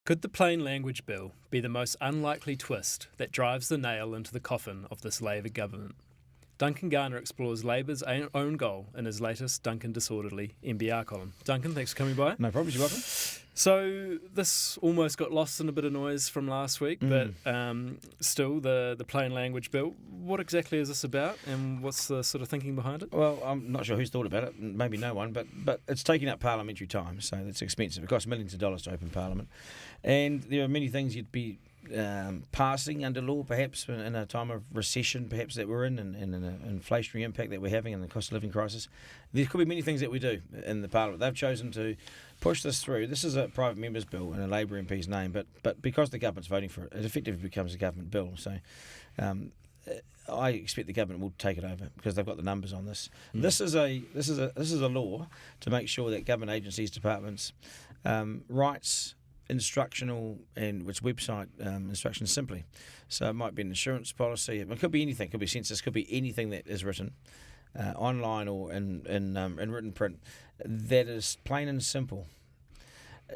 Could the plain language bill be the most unlikely twist that drives the nail into the coffin of this Labour government? Duncan Garner explores Labour's own goal in his latest Duncan Disorderly NBR column. Duncan, thanks for coming by. No problem, you're welcome. So this almost got lost in a bit of noise from last week, but still, the plain language bill. What exactly is this about, and what's the sort of thinking behind it? Well, I'm not sure who's thought about it, maybe no one, but it's taking up parliamentary time, so it's expensive. It costs millions of dollars to open Parliament, and there are many things you'd be passing under law, perhaps in a time of recession, perhaps that we're in, and an inflationary impact that we're having, and the cost of living crisis. There could be many things that we do in the Parliament. They've chosen to push this through. This is a private member's bill in a Labour MP's name, but because the government's voting for it, it effectively becomes a government bill. So I expect the government will take it over because they've got the numbers on this. This is a law to make sure that government agencies, departments, rights, instructional and its website instructions simply. So it might be an insurance policy. It could be anything. It could be census. Could be anything that is written online or in written print that is plain and simple.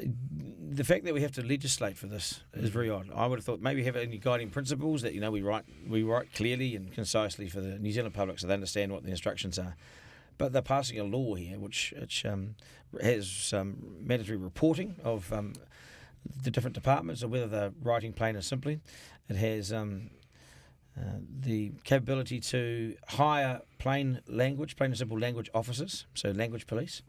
The fact that we have to legislate for this is very odd. I would have thought maybe have any guiding principles that we write clearly and concisely for the New Zealand public so they understand what the instructions are. But they're passing a law here which has mandatory reporting of the different departments or whether they're writing plain or simply. It has the capability to hire plain and simple language officers, so language police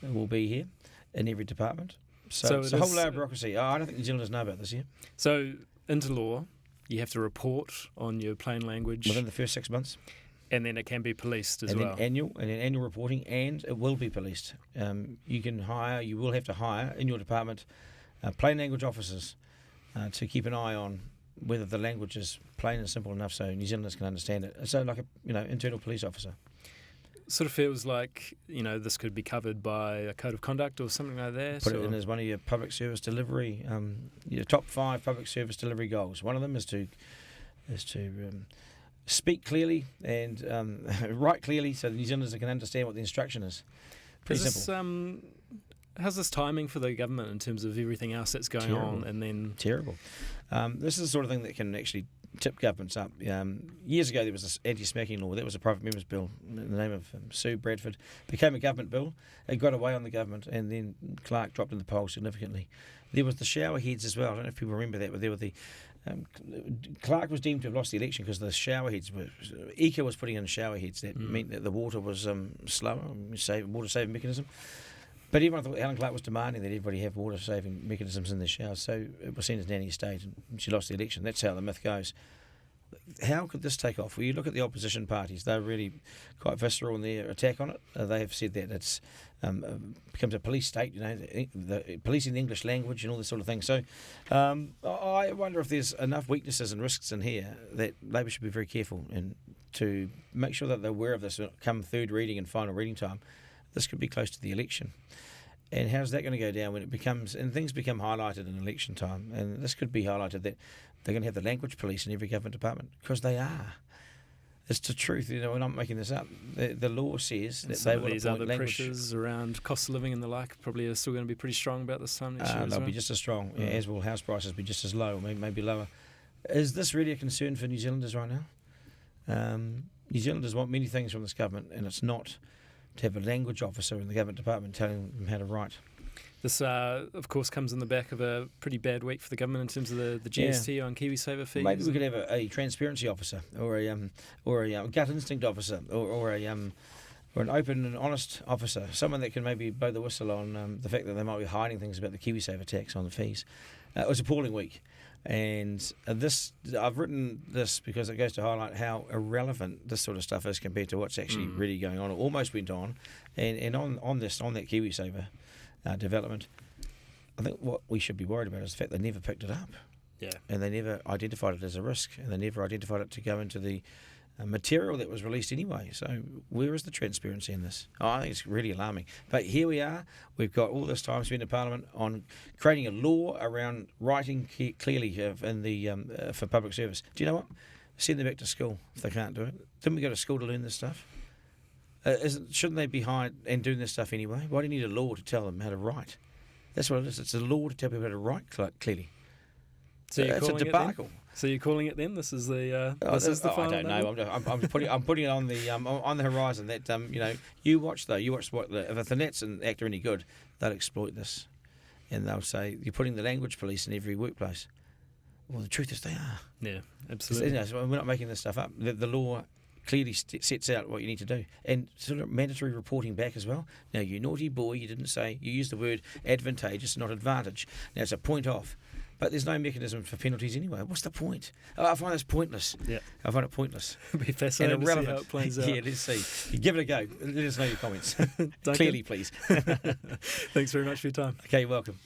will be here in every department. So it's a whole layer of bureaucracy. I don't think New Zealanders know about this yet. So into law, you have to report on your plain language within the first 6 months. And then it can be policed as well. And then annual reporting, and it will be policed. You will have to hire in your department plain language officers to keep an eye on whether the language is plain and simple enough so New Zealanders can understand it. So like a internal police officer. Sort of feels like this could be covered by a code of conduct or something like that. Put it in as one of your public service delivery, your top 5 public service delivery goals. One of them is to speak clearly and write clearly so the New Zealanders can understand what the instruction is. Pretty simple. How's this timing for the government in terms of everything else that's going on? And then terrible. This is the sort of thing that can actually tip governments up. Years ago there was this anti-smacking law. That was a private member's bill in the name of Sue Bradford. Became a government bill. It got away on the government, and then Clark dropped in the poll significantly. There was the shower heads as well. I don't know if people remember that, but there were the Clark was deemed to have lost the election because the shower heads ECA was putting in shower heads that meant that the water was slower, water saving mechanism. But everyone thought Helen Clark was demanding that everybody have water-saving mechanisms in their showers, so it was seen as nanny state, and she lost the election. That's how the myth goes. How could this take off? Well, you look at the opposition parties; they're really quite visceral in their attack on it. They have said that it's becomes a police state, the policing the English language and all this sort of thing. So I wonder if there's enough weaknesses and risks in here that Labor should be very careful and to make sure that they're aware of this come third reading and final reading time. This could be close to the election. And how's that going to go down when things become highlighted in election time? And this could be highlighted that they're going to have the language police in every government department, because they are. It's the truth. We're not making this up. The law says that they will appoint these other language. Pressures around cost of living and the like probably are still going to be pretty strong about this time next year. They'll be just as strong, as will house prices be just as low, or maybe lower. Is this really a concern for New Zealanders right now? New Zealanders want many things from this government, and it's not to have a language officer in the government department telling them how to write. This, of course, comes in the back of a pretty bad week for the government in terms of the GST on KiwiSaver fees. Maybe we could have a transparency officer, or a gut instinct officer, or an open and honest officer, someone that can maybe blow the whistle on the fact that they might be hiding things about the KiwiSaver tax on the fees. It was an appalling week. And I've written this because it goes to highlight how irrelevant this sort of stuff is compared to what's actually really going on, or almost went on. And on that KiwiSaver development, I think what we should be worried about is the fact they never picked it up. Yeah. And they never identified it as a risk, and they never identified it to go into the material that was released anyway. So where is the transparency in this? I think it's really alarming. But here we are. We've got all this time spent in Parliament on creating a law around writing clearly in the for public service. Do you know what? Send them back to school if they can't do it. Didn't we go to school to learn this stuff? Shouldn't they be hired and doing this stuff anyway? Why do you need a law to tell them how to write? That's what it is. It's a law to tell people how to write clearly. So you're It's a calling debacle. So you're calling it then? This is the final. I don't know. I'm putting it on the horizon that you watch though. You watch if the Nets and act are any good, they'll exploit this, and they'll say you're putting the language police in every workplace. Well, the truth is they are. Yeah, absolutely. So we're not making this stuff up. The law clearly sets out what you need to do, and sort of mandatory reporting back as well. Now, you naughty boy, you didn't say, you used the word advantageous, not advantage. Now, it's a point off, but there's no mechanism for penalties anyway. What's the point? I find this pointless. Yeah, I find it pointless. It'll be fascinating and to irrelevant. see how it plays out. Yeah, let's see. You give it a go. Let us know your comments. Duncan, Clearly, please. thanks very much for your time. Okay, you're welcome.